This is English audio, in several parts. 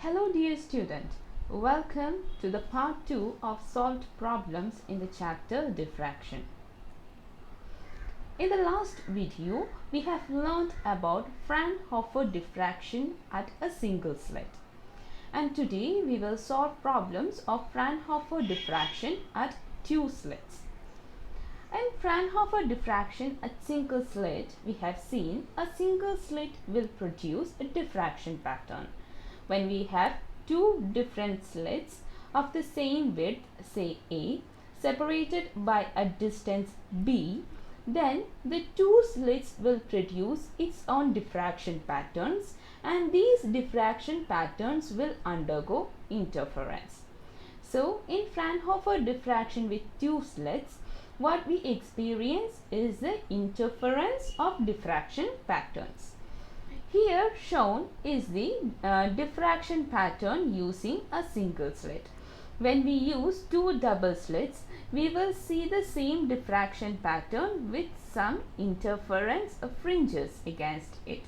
Hello dear student, welcome to the part 2 of solved problems in the chapter Diffraction. In the last video, we have learned about Fraunhofer diffraction at a single slit. And today we will solve problems of Fraunhofer diffraction at two slits. In Fraunhofer diffraction at single slit, we have seen a single slit will produce a diffraction pattern. When we have two different slits of the same width, say A, separated by a distance B, then the two slits will produce its own diffraction patterns, and these diffraction patterns will undergo interference. So, in Fraunhofer diffraction with two slits, what we experience is the interference of diffraction patterns. Here shown is the diffraction pattern using a single slit. When we use two double slits, we will see the same diffraction pattern with some interference of fringes against it.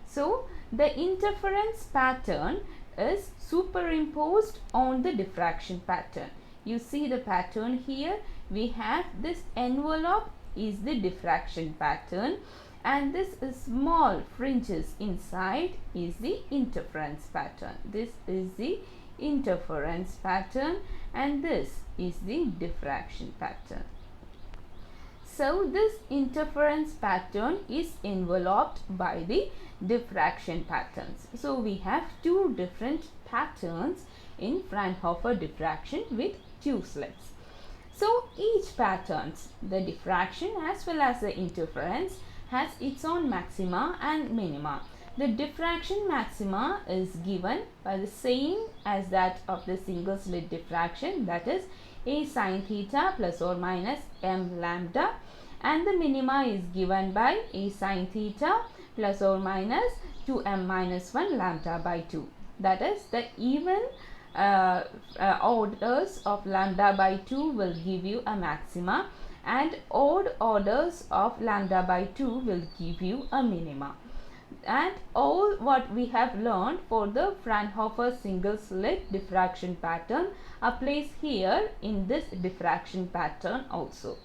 So, the interference pattern is superimposed on the diffraction pattern. You see the pattern here. We have this envelope is the diffraction pattern, and this small fringes inside is the interference pattern. This is the interference pattern and this is the diffraction pattern. So this interference pattern is enveloped by the diffraction patterns. So we have two different patterns in Fraunhofer diffraction with two slits. So each pattern, the diffraction as well as the interference, has its own maxima and minima. The diffraction maxima is given by the same as that of the single slit diffraction, that is A sin theta plus or minus m lambda, and the minima is given by A sin theta plus or minus 2m minus 1 lambda by 2. That is, the even orders of lambda by 2 will give you a maxima, and odd orders of lambda by 2 will give you a minima. And all what we have learned for the Fraunhofer single slit diffraction pattern applies here in this diffraction pattern also.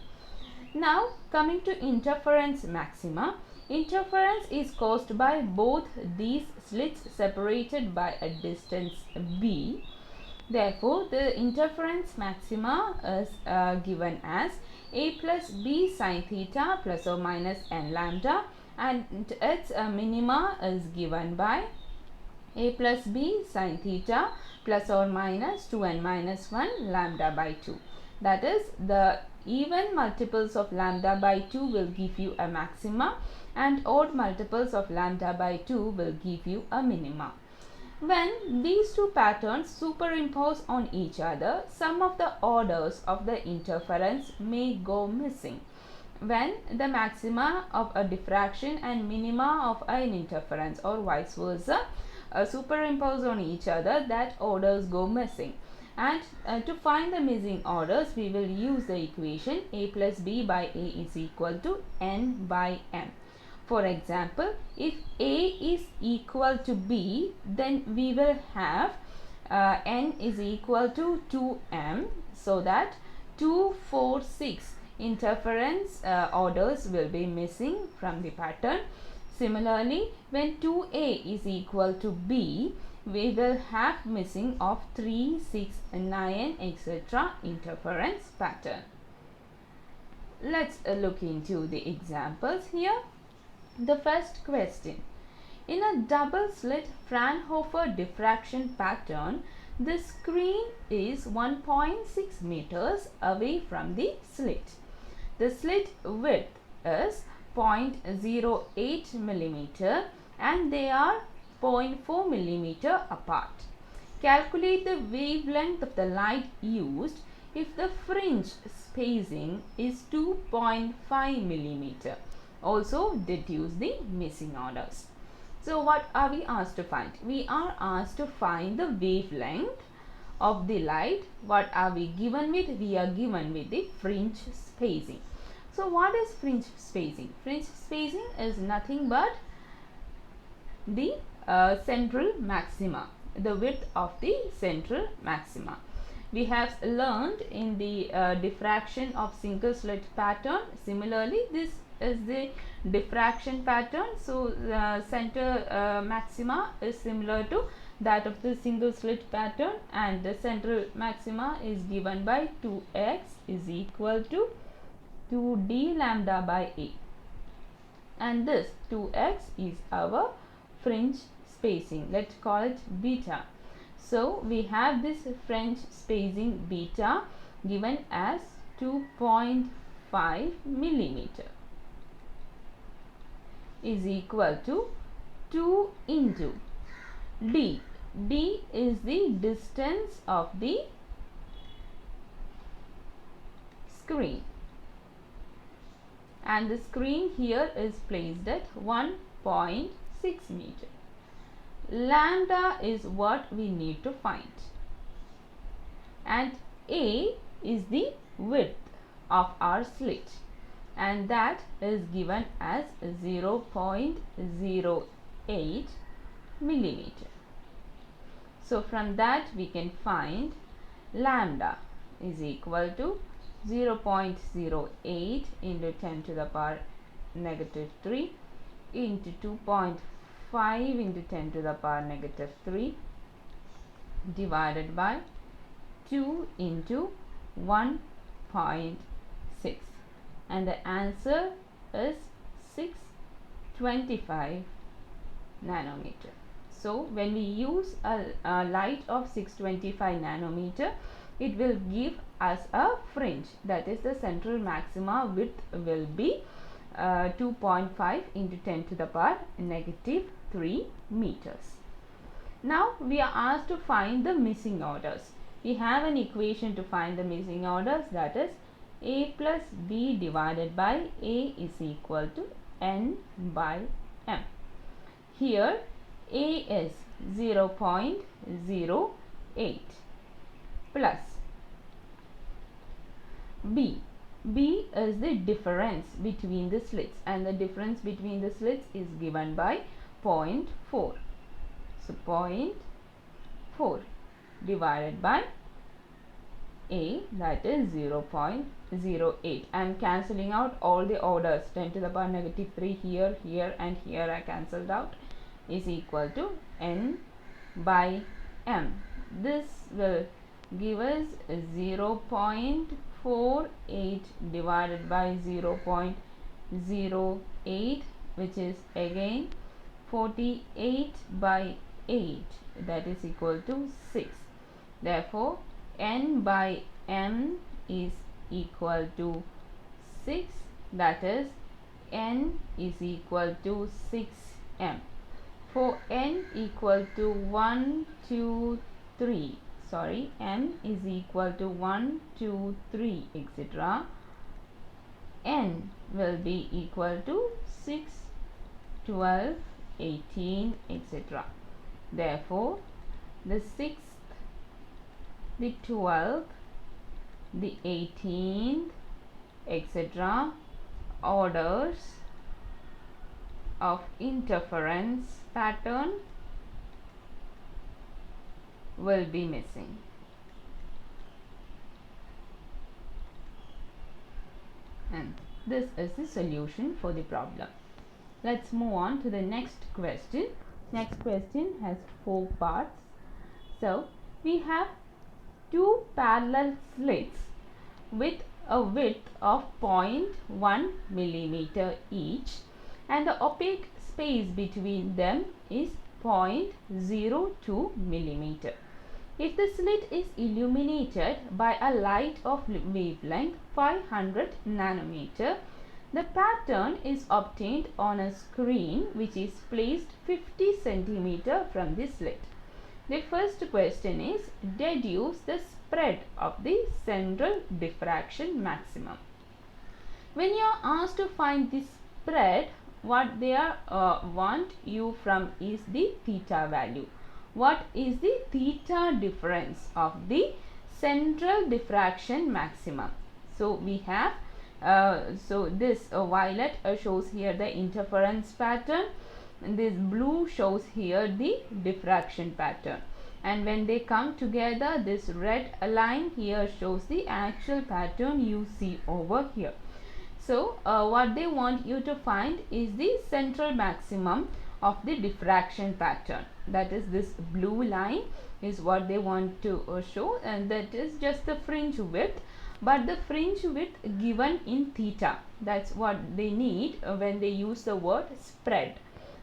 Now coming to interference maxima. Interference is caused by both these slits separated by a distance b. Therefore, the interference maxima is given as A plus B sin theta plus or minus n lambda, and its minima is given by A plus B sin theta plus or minus 2n minus 1 lambda by 2. That is, the even multiples of lambda by 2 will give you a maxima, and odd multiples of lambda by 2 will give you a minima. When these two patterns superimpose on each other, some of the orders of the interference may go missing. When the maxima of a diffraction and minima of an interference or vice versa superimpose on each other, that orders go missing. And to find the missing orders, we will use the equation A plus B by A is equal to n by m. For example, if A is equal to B, then we will have n is equal to 2m, so that 2, 4, 6 interference orders will be missing from the pattern. Similarly, when 2a is equal to b, we will have missing of 3, 6, 9, etc. interference pattern. Let's look into the examples here. The first question. In a double slit Fraunhofer diffraction pattern, the screen is 1.6 meters away from the slit. The slit width is 0.08 millimeter and they are 0.4 millimeter apart. Calculate the wavelength of the light used if the fringe spacing is 2.5 millimeter. Also deduce the missing orders. So what are we asked to find? We are asked to find the wavelength of the light. What are we given with? We are given with the fringe spacing. So what is fringe spacing? Fringe spacing is nothing but the central maxima. the width of the central maxima. We have learned in the diffraction of single slit pattern. Similarly, this is the diffraction pattern. So center maxima is similar to that of the single slit pattern, and the central maxima is given by 2x is equal to 2d lambda by a, and this 2x is our fringe spacing. Let's call it beta. So we have this fringe spacing beta given as 2.5 millimeter is equal to 2 into d. D is the distance of the screen, and the screen here is placed at 1.6 meter. Lambda is what we need to find, and A is the width of our slit, and that is given as 0.08 millimeter. So from that we can find lambda is equal to 0.08 into 10 to the power negative 3 into 2.5 into 10 to the power negative 3 divided by 2 into 1.6, and the answer is 625 nanometer. So when we use a light of 625 nanometer, it will give us a fringe, that is the central maxima width will be 2.5 into 10 to the power negative 3 meters. Now we are asked to find the missing orders. We have an equation to find the missing orders, that is a plus b divided by a is equal to n by m. Here a is 0.08 plus b. B is the difference between the slits, and the difference between the slits is given by 0.4. So 0.4 divided by a, that is 0.08. I am cancelling out all the orders. 10 to the power negative 3 here, here and here I cancelled out, is equal to n by m. This will give us 0.48 divided by 0.08, which is again 48 by 8, that is equal to 6. Therefore n by m is equal to 6, that is n is equal to 6m. For n equal to 1, 2, 3, sorry, m is equal to 1, 2, 3, etc., n will be equal to 6, 12, 18, etc. Therefore, the 6th, the 12th, the 18th, etc. orders of interference pattern will be missing. And this is the solution for the problem. Let's move on to the next question. Next question has 4 parts. So we have 2 parallel slits with a width of 0.1 millimeter each, and the opaque space between them is 0.02 millimeter. If the slit is illuminated by a light of wavelength 500 nanometer, the pattern is obtained on a screen which is placed 50 centimeter from the slit. The first question is, deduce the spread of the central diffraction maximum. When you are asked to find the spread, what they want you from is the theta value. What is the theta difference of the central diffraction maximum? So we have this violet shows here the interference pattern, and this blue shows here the diffraction pattern. and when they come together, this red line here shows the actual pattern you see over here. So what they want you to find is the central maximum of the diffraction pattern. That is, this blue line is what they want to show, and that is just the fringe width, but the fringe width given in theta. That's what they need when they use the word spread.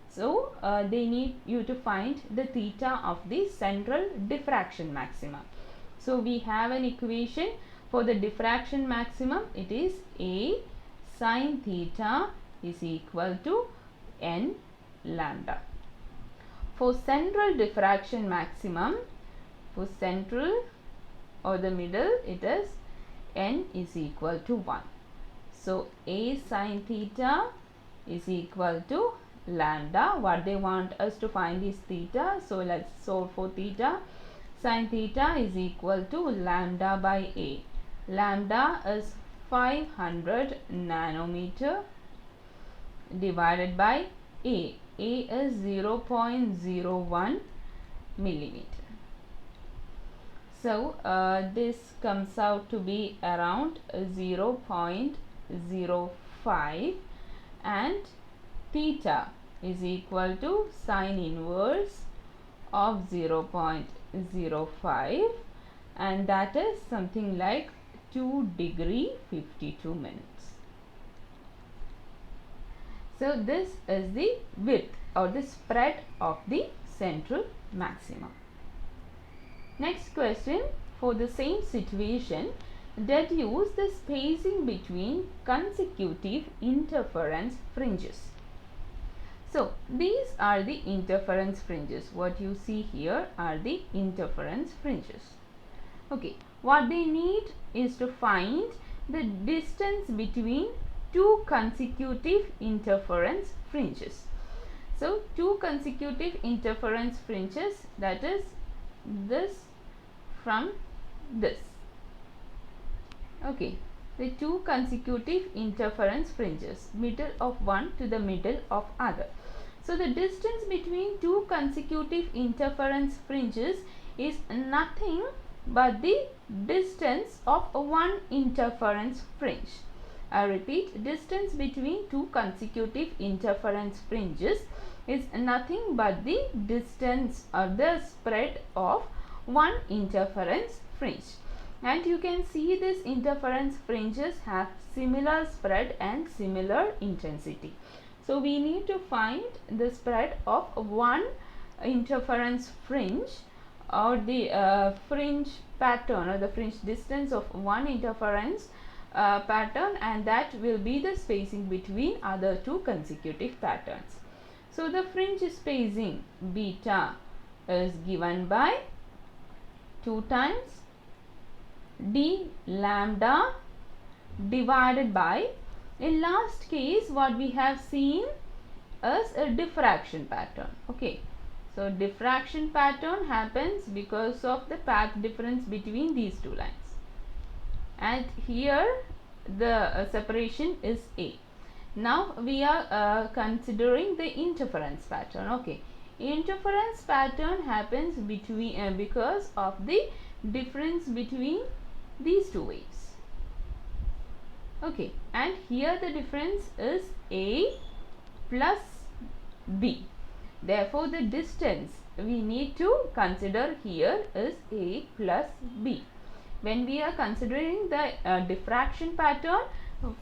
So they need you to find the theta of the central diffraction maximum. So we have an equation for the diffraction maximum. It is A sin theta is equal to n lambda. For central diffraction maximum, for central or the middle, it is n is equal to 1. So A sin theta is equal to lambda. What they want us to find is theta. So let's solve for theta. Sin theta is equal to lambda by A. Lambda is 500 nanometer divided by A. A is 0.01 millimeter. So this comes out to be around 0.05, and theta is equal to sine inverse of 0.05, and that is something like 2 degree 52 minutes. So this is the width or the spread of the central maximum. Next question, for the same situation, deduce the spacing between consecutive interference fringes. So these are the interference fringes. What you see here are the interference fringes. Okay, what they need is to find the distance between two consecutive interference fringes. So two consecutive interference fringes, that is this from this. Okay, the two consecutive interference fringes, middle of one to the middle of other. So the distance between two consecutive interference fringes is nothing but the distance of one interference fringe. I repeat, distance between two consecutive interference fringes is nothing but the distance or the spread of one interference fringe. And you can see these interference fringes have similar spread and similar intensity. So we need to find the spread of one interference fringe, or the fringe pattern, or the fringe distance of one interference pattern, and that will be the spacing between other two consecutive patterns. So the fringe spacing beta is given by 2 times d lambda divided by, in last case what we have seen is a diffraction pattern. Okay, so diffraction pattern happens because of the path difference between these two lines, and here the separation is A. Now we are considering the interference pattern. Okay, interference pattern happens between because of the difference between these two waves. Okay, and here the difference is A plus B. Therefore the distance we need to consider here is A plus B. When we are considering the diffraction pattern,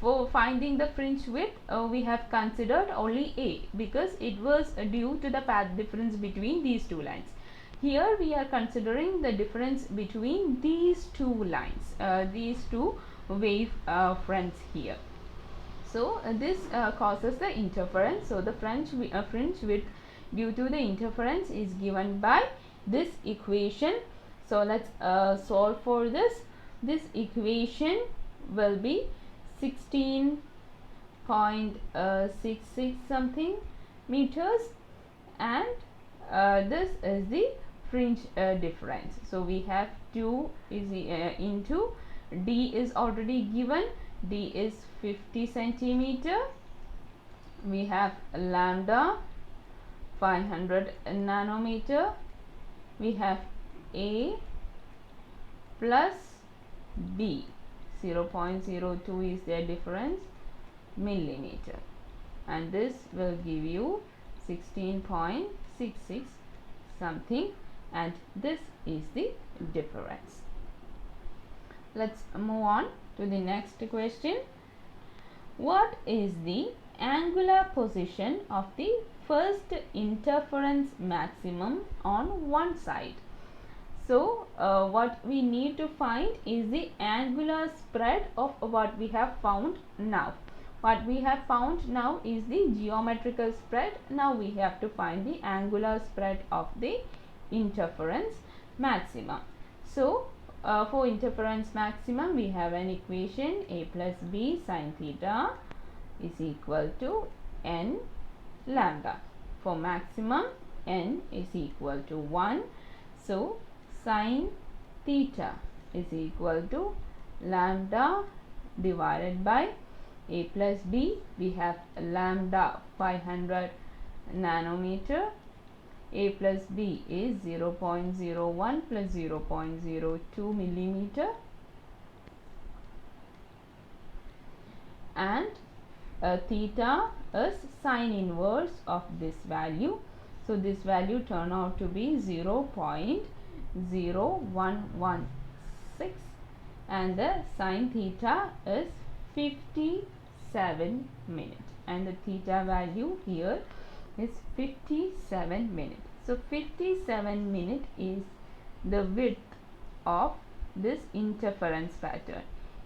for finding the fringe width, we have considered only A because it was due to the path difference between these two lines. Here we are considering the difference between these two lines, these two wave fronts here. So this causes the interference. So the fringe width due to the interference is given by this equation. So let's solve for this. This equation will be 16.66 something meters, and this is the fringe difference. So we have 2 is into d is already given, d is 50 centimeter. We have lambda 500 nanometer. We have A plus B. 0.02 is their difference, millimeter, and this will give you 16.66 something, and this is the difference. Let's move on to the next question. What is the angular position of the first interference maximum on one side? So, what we need to find is the angular spread of what we have found now. What we have found now is the geometrical spread. Now we have to find the angular spread of the interference maximum. So, for interference maximum, we have an equation A plus B sin theta is equal to n lambda. For maximum, n is equal to 1. So, sin theta is equal to lambda divided by A plus B. We have lambda 500 nanometer. A plus B is 0.01 plus 0.02 millimeter, and theta is sine inverse of this value. So, this value turn out to be 0.0116, and the sine theta is 57 minutes, and the theta value here is 57 minutes. So, 57 minutes is the width of this interference pattern.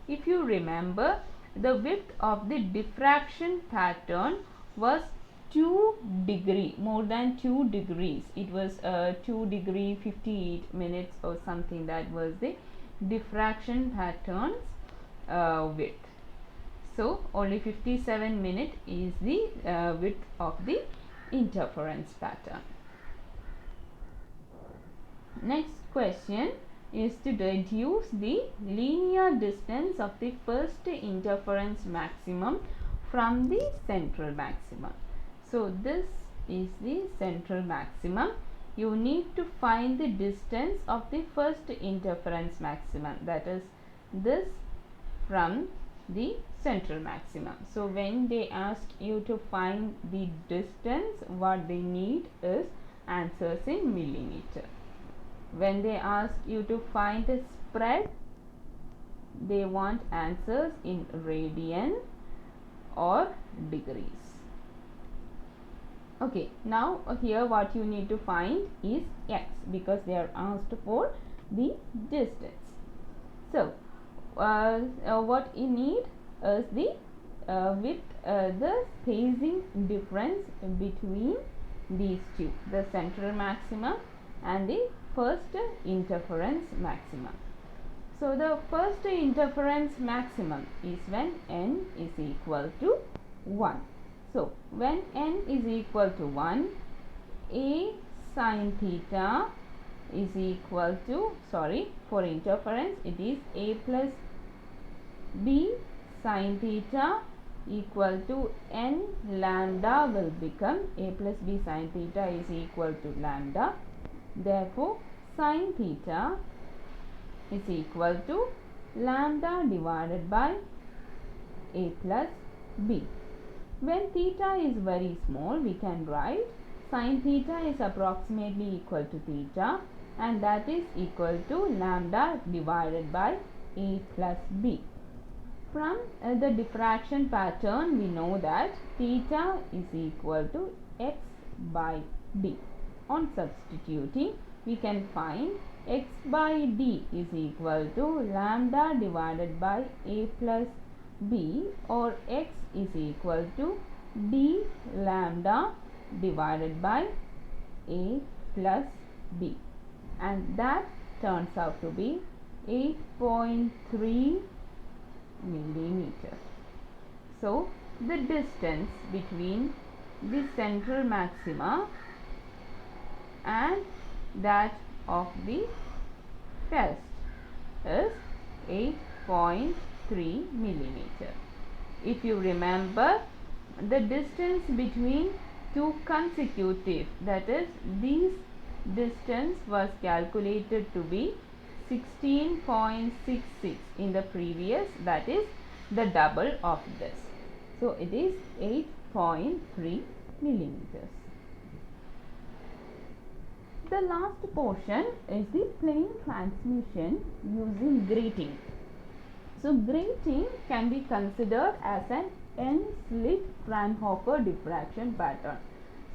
If you remember, the width of the diffraction pattern was 2 degree, more than 2 degrees. It was 2 degree 58 minutes or something. That was the diffraction pattern's width. So, only 57 minutes is the width of the interference pattern. Next question is to deduce the linear distance of the first interference maximum from the central maximum. So, this is the central maximum. You need to find the distance of the first interference maximum, that is this from the central maximum. So, when they ask you to find the distance, what they need is answers in millimeter. When they ask you to find the spread, they want answers in radian or degrees. Okay, now here what you need to find is x, because they are asked for the distance. So, what you need is the the spacing difference between these two, the central maximum and the first interference maximum. So, the first interference maximum is when n is equal to 1. So, when n is equal to 1, A sin theta is equal to, for interference it is A plus B sin theta equal to n lambda will become A plus B sin theta is equal to lambda. Therefore, sin theta is equal to lambda divided by A plus B. When theta is very small, we can write sin theta is approximately equal to theta, and that is equal to lambda divided by A plus B. From the diffraction pattern, we know that theta is equal to x by d. On substituting, we can find x by d is equal to lambda divided by A plus B, or x is equal to d lambda divided by A plus B, and that turns out to be 8.3 millimeter. So, the distance between the central maxima and that of the first is 8.3 millimeter. If you remember, the distance between two consecutive, that is these distance was calculated to be 16.66 in the previous, that is the double of this. So it is 8.3 millimeters. The last portion is the plane transmission using grating. So grating can be considered as an N-slit Fraunhofer diffraction pattern.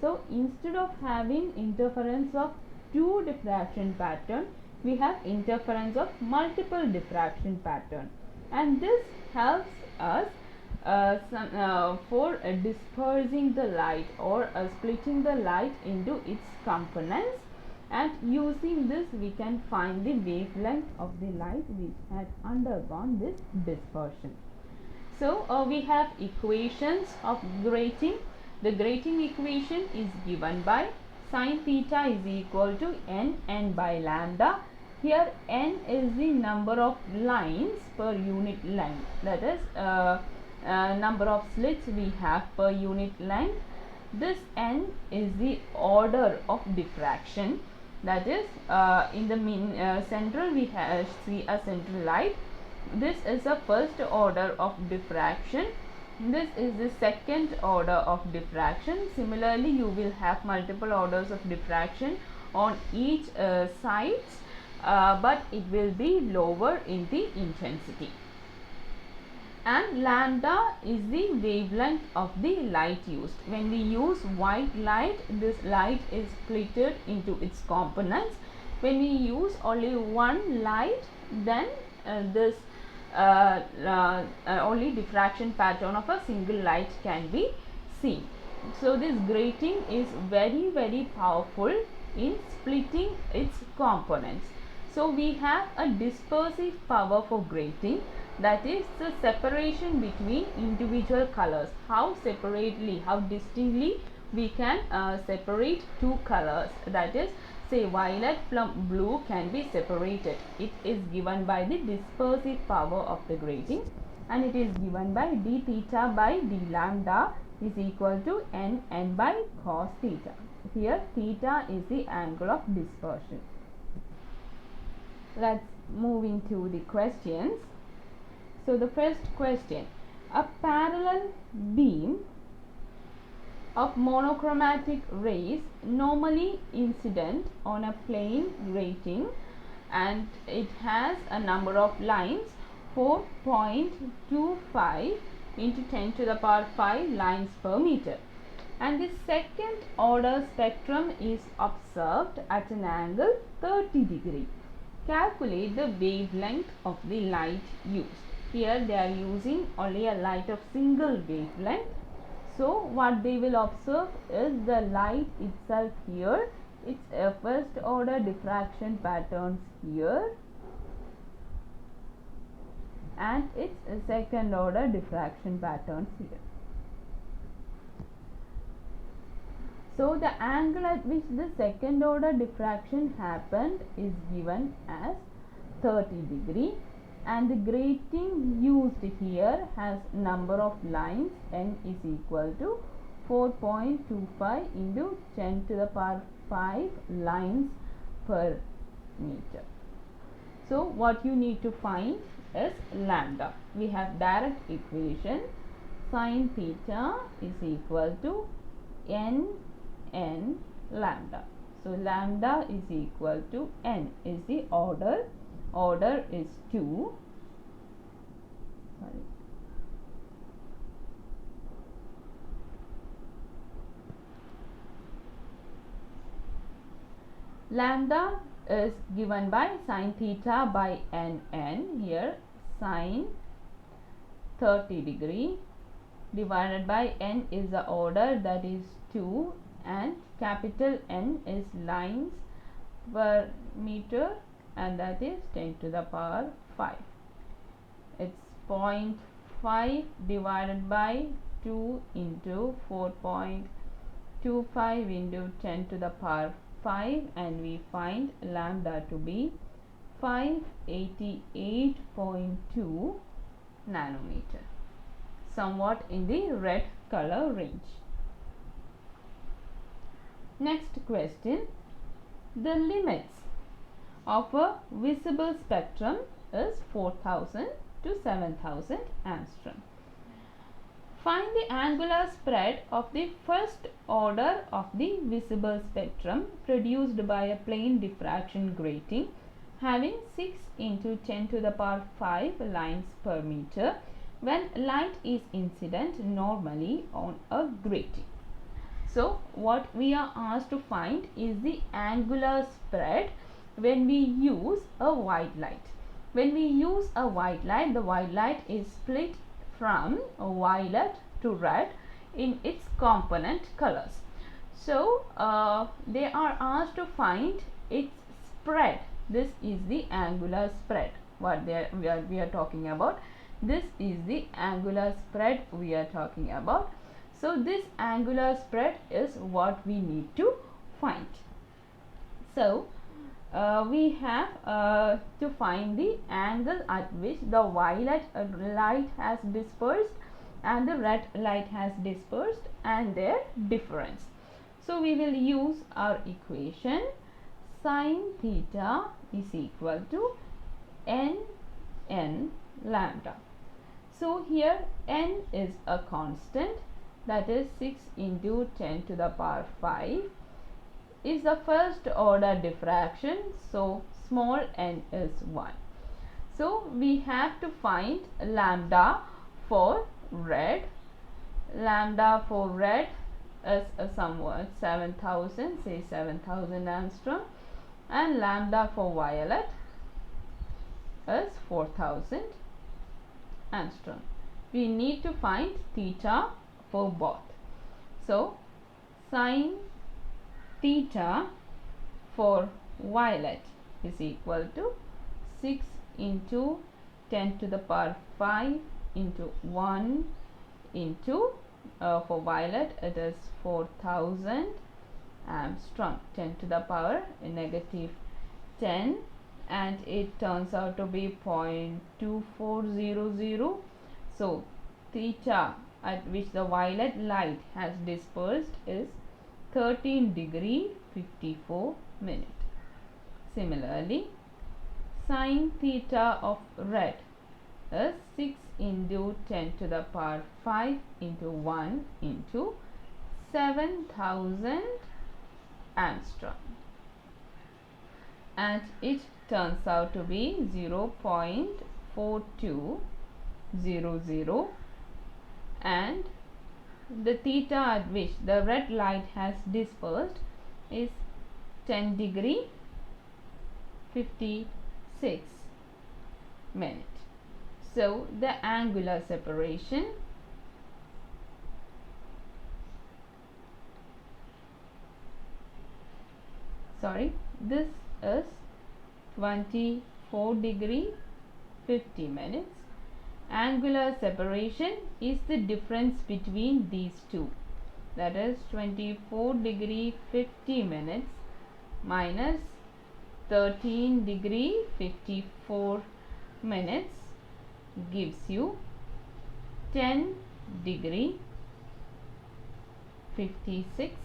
So instead of having interference of two diffraction pattern, we have interference of multiple diffraction pattern, and this helps us for dispersing the light or splitting the light into its components, and using this we can find the wavelength of the light which has undergone this dispersion. So we have equations of grating. The grating equation is given by sin theta is equal to n by lambda. Here n is the number of lines per unit length, that is number of slits we have per unit length. This n is the order of diffraction, that is in the central we see a central light. This is the first order of diffraction. This is the second order of diffraction. Similarly, you will have multiple orders of diffraction on each sides, but it will be lower in the intensity. And lambda is the wavelength of the light used. When we use white light, this light is split into its components. When we use only one light, then this only diffraction pattern of a single light can be seen. So this grating is very powerful in splitting its components. So we have a dispersive power for grating, that is the separation between individual colors. How separately, how distinctly we can separate two colors, that is say violet from blue can be separated. It is given by the dispersive power of the grating, and it is given by d theta by d lambda is equal to n by cos theta. Here theta is the angle of dispersion. Let's move into the questions. So the first question, a parallel beam of monochromatic rays normally incident on a plane grating, and it has a number of lines 4.25 into 10 to the power 5 lines per meter, and the second order spectrum is observed at an angle 30 degree. Calculate the wavelength of the light used. Here they are using only a light of single wavelength. So what they will observe is the light itself here, its first order diffraction patterns here, and its second order diffraction patterns here. So the angle at which the second order diffraction happened is given as 30 degree, and the grating used here has number of lines n is equal to 4.25 into 10 to the power 5 lines per meter. So what you need to find is lambda. We have direct equation, sin theta is equal to n lambda. So lambda is equal to n is the order is 2. Sorry. Lambda is given by sin theta by n. Here sin 30 degree divided by n is the order, that is 2, and capital N is lines per meter, and that is 10 to the power 5. It's 0.5 divided by 2 into 4.25 into 10 to the power 5, and we find lambda to be 588.2 nanometer, somewhat in the red color range. Next question, The limits of a visible spectrum is 4000 to 7000 angstrom. Find the angular spread of the first order of the visible spectrum produced by a plane diffraction grating having 6 into 10 to the power 5 lines per meter when light is incident normally on a grating. So, what we are asked to find is the angular spread when we use a white light. When we use a white light, the white light is split from violet to red in its component colors. So, they are asked to find its spread. This is the angular spread. What we are talking about. This is the angular spread we are talking about. So, this angular spread is what we need to find. So, we have to find the angle at which the violet light has dispersed and the red light has dispersed and their difference. So, we will use our equation sin theta is equal to n lambda. So, here n is a constant, that is 6 into 10 to the power 5 is the first order diffraction. So, small n is 1. So, we have to find lambda for red. Lambda for red is somewhat 7000, say 7000 angstrom, and lambda for violet is 4000 angstrom. We need to find theta for both. So, sin theta for violet is equal to 6 into 10 to the power 5 into 1 into for violet it is 4000 angstrom, 10 to the power negative 10, and it turns out to be 0.2400. So, theta at which the violet light has dispersed is 13 degree 54 minute. Similarly, sin theta of red is 6 into 10 to the power 5 into 1 into 7000 angstrom, and it turns out to be 0.4200, and the theta at which the red light has dispersed is 10 degree 56 minute. So, the angular separation this is 24 degree 50 minutes. Angular separation is the difference between these two, that is 24 degree 50 minutes minus 13 degree 54 minutes gives you 10 degree 56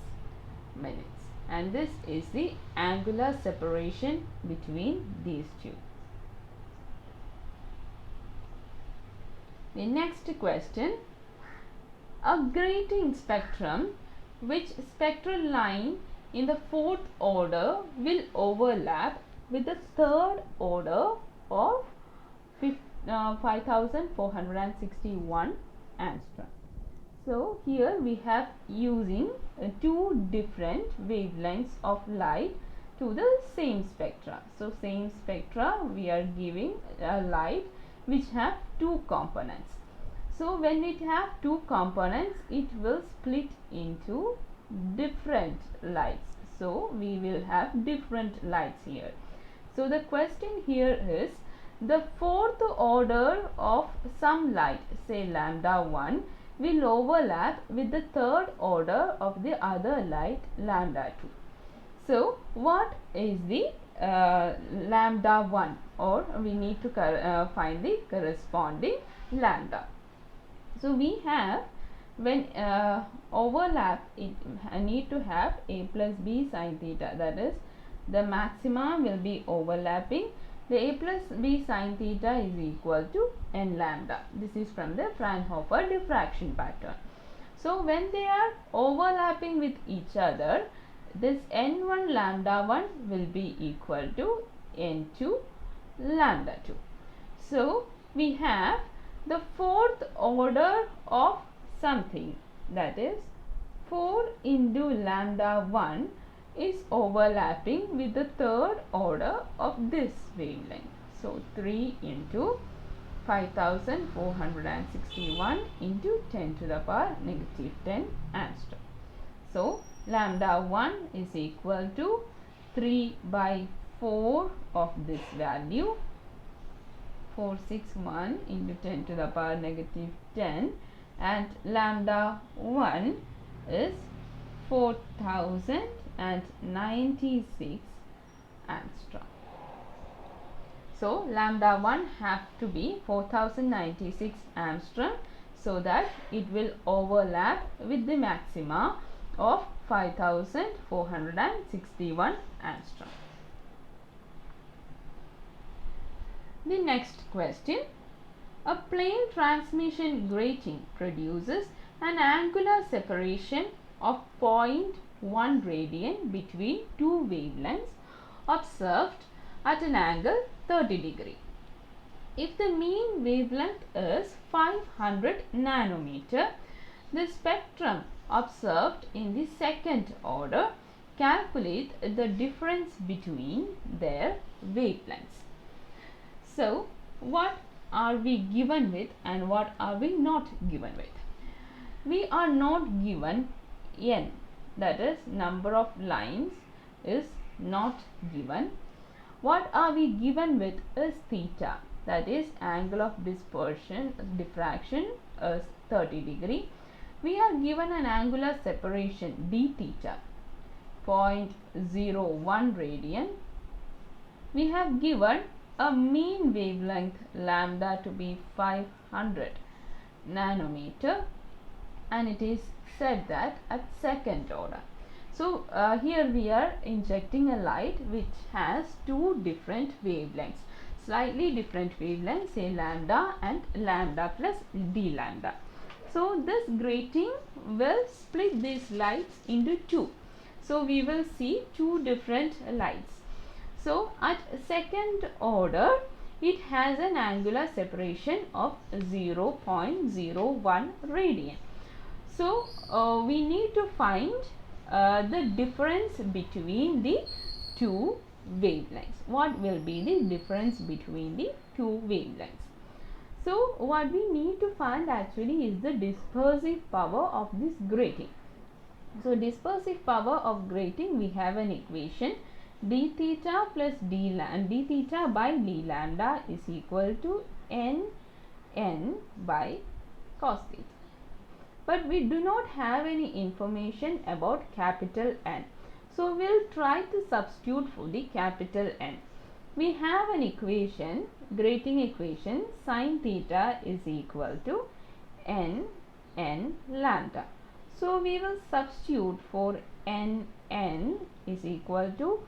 minutes, and this is the angular separation between these two. The next question, a grating spectrum which spectral line in the fourth order will overlap with the third order of 5461 angstrom. So, here we have using two different wavelengths of light to the same spectra. So, same spectra we are giving a light which have two components. So, when it have two components, it will split into different lights. So, we will have different lights here. So, the question here is, the fourth order of some light, say lambda 1, will overlap with the third order of the other light lambda 2. So, what is the lambda 1, or we need to find the corresponding lambda. So, we have, when overlap, it need to have a plus b sin theta, that is the maxima will be overlapping. The a plus b sin theta is equal to n lambda. This is from the Fraunhofer diffraction pattern. So when they are overlapping with each other, this n1 lambda 1 will be equal to n2 lambda 2. So we have the fourth order of something, that is 4 into lambda 1 is overlapping with the third order of this wavelength. So 3 into 5461 into 10 to the power negative 10 angstrom. So lambda 1 is equal to 3 by 4 of this value, 461 into 10 to the power negative 10, and lambda 1 is 4096 angstrom. So lambda 1 have to be 4096 angstrom so that it will overlap with the maxima of 5461 angstrom. The next question. A plane transmission grating produces an angular separation of 0.1 radian between two wavelengths observed at an angle 30 degree. If the mean wavelength is 500 nanometer, the spectrum observed in the second order, calculate the difference between their wavelengths. So, what are we given with and what are we not given with? We are not given n, that is number of lines is not given. What are we given with is theta, that is angle of diffraction is 30 degree. We are given an angular separation d theta 0.01 radian. We have given a mean wavelength lambda to be 500 nanometer, and it is said that at second order. So here we are injecting a light which has two different wavelengths, slightly different wavelengths, say lambda and lambda plus d lambda. So this grating will split these lights into two. So we will see two different lights. So at second order, it has an angular separation of 0.01 radian. So we need to find the difference between the two wavelengths. What will be the difference between the two wavelengths? So what we need to find actually is the dispersive power of this grating. So dispersive power of grating, we have an equation d theta plus d theta by d lambda is equal to n by cos theta. But we do not have any information about capital N. So we will try to substitute for the capital N. We have an equation, grating equation, sin theta is equal to n lambda. So we will substitute for n is equal to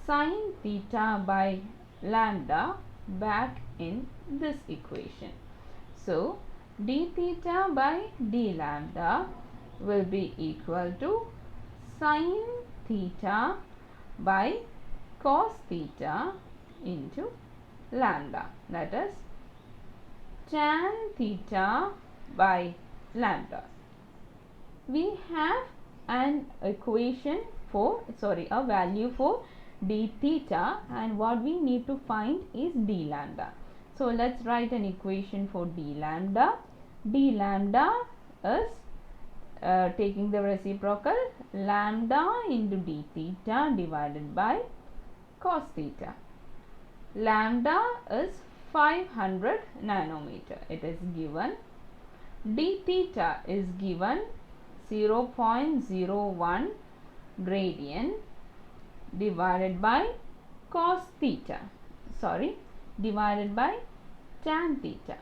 sin theta by lambda back in this equation. So d theta by d lambda will be equal to sin theta by cos theta into lambda, that is tan theta by lambda. We have an equation for, a value for d theta, and what we need to find is d lambda. So let's write an equation for d lambda. D lambda is taking the reciprocal lambda into d theta divided by cos theta. Lambda is 500 nanometer. It is given. D theta is given 0.01 radian divided by cos theta. Divided by tan theta.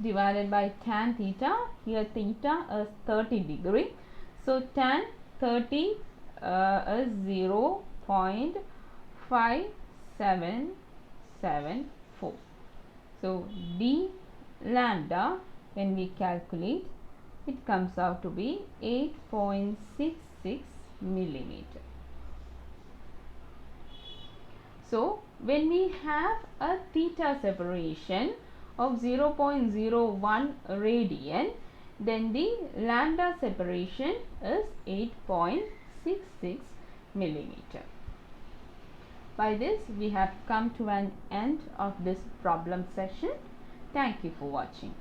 Divided by tan theta. Here theta is 30 degree. So tan 30 is 0.5774. So d lambda, when we calculate, it comes out to be 8.66 millimeter. So when we have a theta separation of 0.01 radian, then the lambda separation is 8.66 millimeter. By this, we have come to an end of this problem session. Thank you for watching.